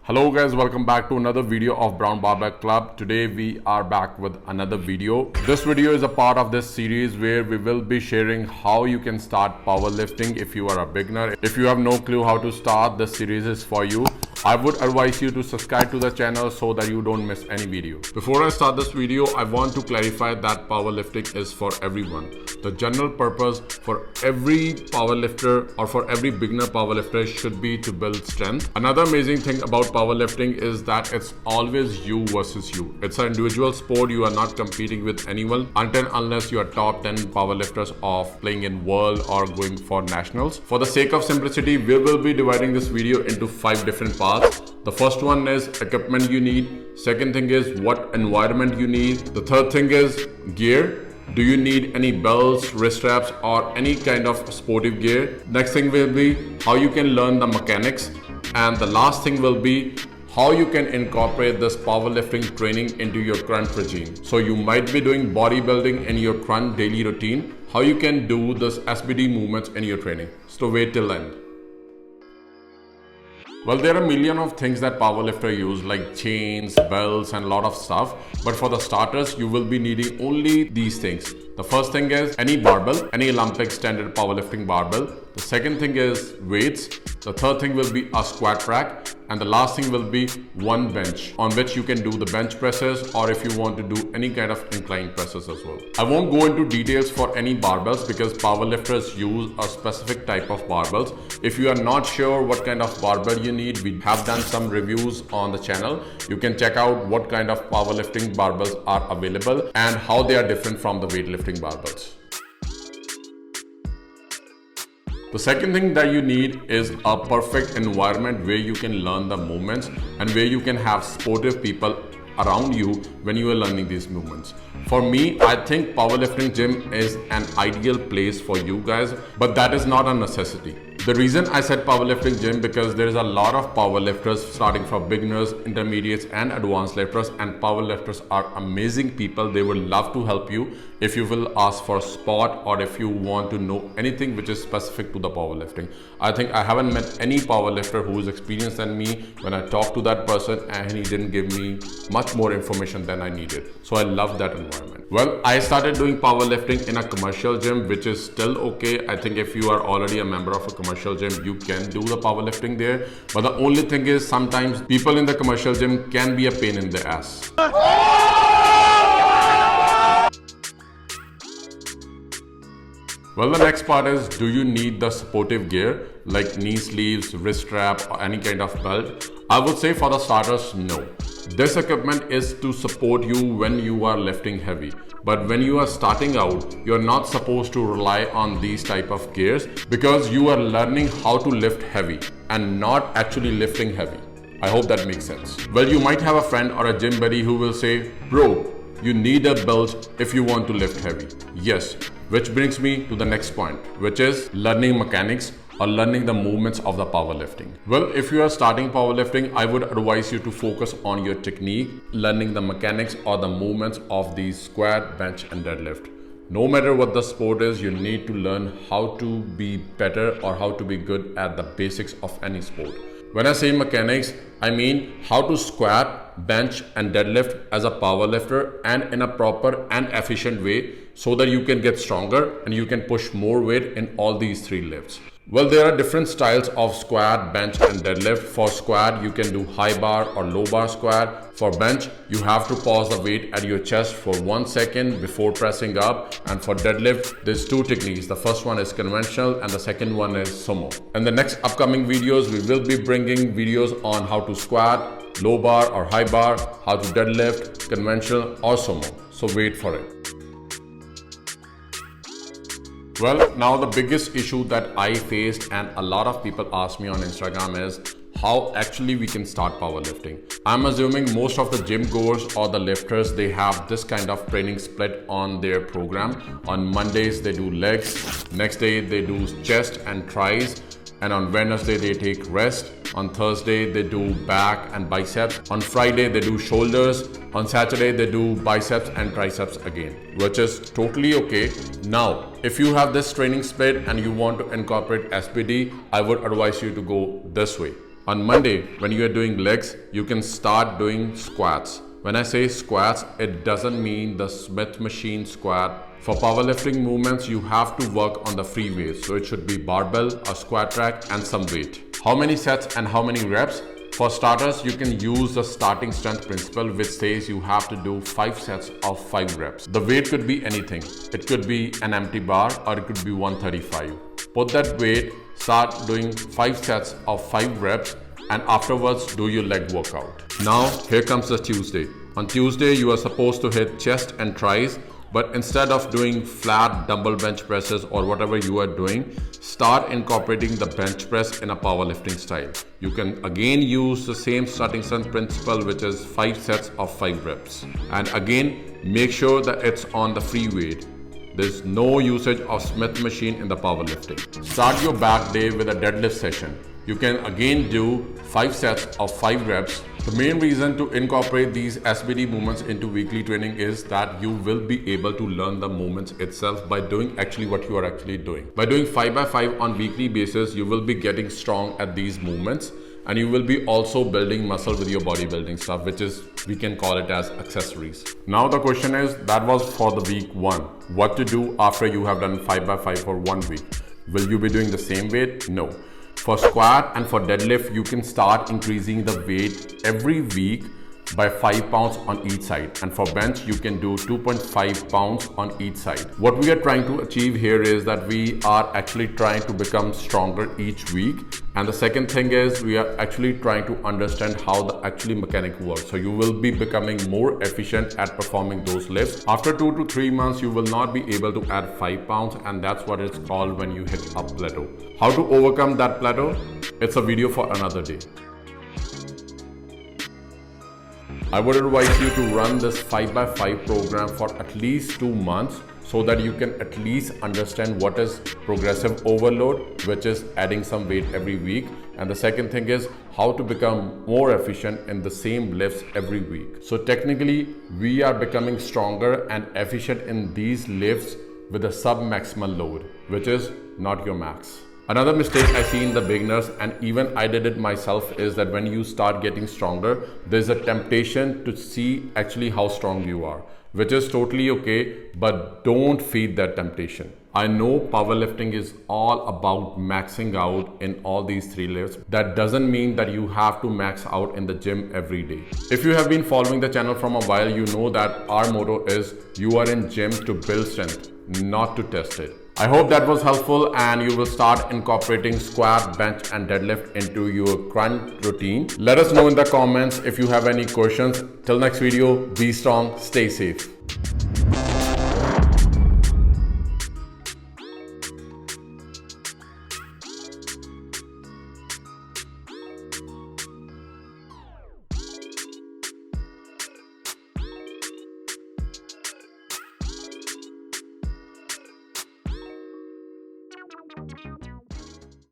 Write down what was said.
Hello guys, welcome back to another video of Brown Barbell Club. Today we are back with another video. This video is a part of this series where we will be sharing how you can start powerlifting if you are a beginner. If you have no clue how to start, this series is for you. I would advise you to subscribe to the channel so that you don't miss any video. Before I start this video, I want to clarify that powerlifting is for everyone. The general purpose for every powerlifter or for every beginner powerlifter should be to build strength. Another amazing thing about powerlifting is that it's always you versus you. It's an individual sport. You are not competing with anyone unless you are top 10 powerlifters of playing in world or going for nationals. For the sake of simplicity, we will be dividing this video into 5 different parts. The first one is equipment you need. Second thing is what environment you need. The third thing is gear. Do you need any belts, wrist straps, or any kind of sportive gear? Next thing will be how you can learn the mechanics. And the last thing will be how you can incorporate this powerlifting training into your current regime. So you might be doing bodybuilding in your current daily routine. How you can do this SBD movements in your training. So wait till end. Well, there are a million of things that powerlifter use like chains, belts and a lot of stuff. But for the starters, you will be needing only these things. The first thing is any barbell, any Olympic standard powerlifting barbell. The second thing is weights. The third thing will be a squat rack. And the last thing will be one bench on which you can do the bench presses, or if you want to do any kind of incline presses as well. I won't go into details for any barbells because powerlifters use a specific type of barbells. If you are not sure what kind of barbell you need, we have done some reviews on the channel. You can check out what kind of powerlifting barbells are available and how they are different from the weightlifting barbells. The second thing that you need is a perfect environment where you can learn the movements and where you can have sportive people around you when you are learning these movements. For me, I think powerlifting gym is an ideal place for you guys, but that is not a necessity. The reason I said powerlifting gym because there is a lot of powerlifters starting from beginners, intermediates and advanced lifters, and powerlifters are amazing people. They will love to help you if you will ask for a spot or if you want to know anything which is specific to the powerlifting. I think I haven't met any powerlifter who is experienced than me when I talked to that person and he didn't give me much more information than I needed. So I love that environment. Well, I started doing powerlifting in a commercial gym, which is still okay. I think if you are already a member of a commercial gym, you can do the powerlifting there. But the only thing is sometimes people in the commercial gym can be a pain in the ass. Well, the next part is, do you need the supportive gear like knee sleeves, wrist strap or any kind of belt? I would say for the starters, no. This equipment is to support you when you are lifting heavy. But when you are starting out, you are not supposed to rely on these type of gears because you are learning how to lift heavy and not actually lifting heavy. I hope that makes sense. Well, you might have a friend or a gym buddy who will say, bro, you need a belt if you want to lift heavy. Yes, which brings me to the next point, which is learning mechanics or learning the movements of the powerlifting. Well, if you are starting powerlifting, I would advise you to focus on your technique, learning the mechanics or the movements of the squat, bench and deadlift. No matter what the sport is, you need to learn how to be better or how to be good at the basics of any sport. When I say mechanics, I mean how to squat, bench and deadlift as a powerlifter and in a proper and efficient way so that you can get stronger and you can push more weight in all these 3 lifts. Well, there are different styles of squat, bench and deadlift. For squat, you can do high bar or low bar squat. For bench, you have to pause the weight at your chest for 1 second before pressing up. And for deadlift, there's 2 techniques. The first one is conventional and the second one is sumo. In the next upcoming videos, we will be bringing videos on how to squat, low bar or high bar, how to deadlift, conventional or sumo. So wait for it. Well, now the biggest issue that I faced and a lot of people ask me on Instagram is how actually we can start powerlifting. I'm assuming most of the gym goers or the lifters, they have this kind of training split on their program. On Mondays, they do legs. Next day, they do chest and tries. And on Wednesday, they take rest. On Thursday, they do back and biceps. On Friday, they do shoulders. On Saturday, they do biceps and triceps again, which is totally okay. Now, if you have this training split and you want to incorporate SBD, I would advise you to go this way. On Monday, when you are doing legs, you can start doing squats. When I say squats, it doesn't mean the Smith machine squat. For powerlifting movements, you have to work on the free weights. So it should be barbell, a squat rack, and some weight. How many sets and how many reps? For starters, you can use the starting strength principle, which says you have to do 5 sets of 5 reps. The weight could be anything. It could be an empty bar or it could be 135. Put that weight, start doing 5 sets of 5 reps, and afterwards do your leg workout. Now here comes the Tuesday. On Tuesday you are supposed to hit chest and tris, but instead of doing flat dumbbell bench presses or whatever you are doing, start incorporating the bench press in a powerlifting style. You can again use the same starting strength principle, which is 5 sets of 5 reps. And again, make sure that it's on the free weight. There's no usage of Smith machine in the powerlifting. Start your back day with a deadlift session. You can again do 5 sets of 5 reps. The main reason to incorporate these SBD movements into weekly training is that you will be able to learn the movements itself by doing actually what you are actually doing. By doing 5x5 on weekly basis, you will be getting strong at these movements, and you will be also building muscle with your bodybuilding stuff, which is, we can call it as accessories. Now the question is, that was for the week 1. What to do after you have done 5x5 for 1 week? Will you be doing the same weight? No. For squat and for deadlift, you can start increasing the weight every week by 5 pounds on each side, and for bench you can do 2.5 pounds on each side. What we are trying to achieve here is that we are actually trying to become stronger each week, and the second thing is we are actually trying to understand how the actually mechanic works. So you will be becoming more efficient at performing those lifts. After 2 to 3 months, you will not be able to add 5 pounds, and that's what it's called when you hit a plateau. How to overcome that plateau? It's a video for another day. I would advise you to run this 5x5 program for at least 2 months so that you can at least understand what is progressive overload, which is adding some weight every week. And the second thing is how to become more efficient in the same lifts every week. So technically, we are becoming stronger and efficient in these lifts with a sub-maximal load, which is not your max. Another mistake I see in the beginners, and even I did it myself, is that when you start getting stronger, there's a temptation to see actually how strong you are, which is totally okay, but don't feed that temptation. I know powerlifting is all about maxing out in all these 3 lifts. That doesn't mean that you have to max out in the gym every day. If you have been following the channel from a while, you know that our motto is you are in gym to build strength, not to test it. I hope that was helpful and you will start incorporating squat, bench and deadlift into your current routine. Let us know in the comments if you have any questions. Till next video, be strong, stay safe.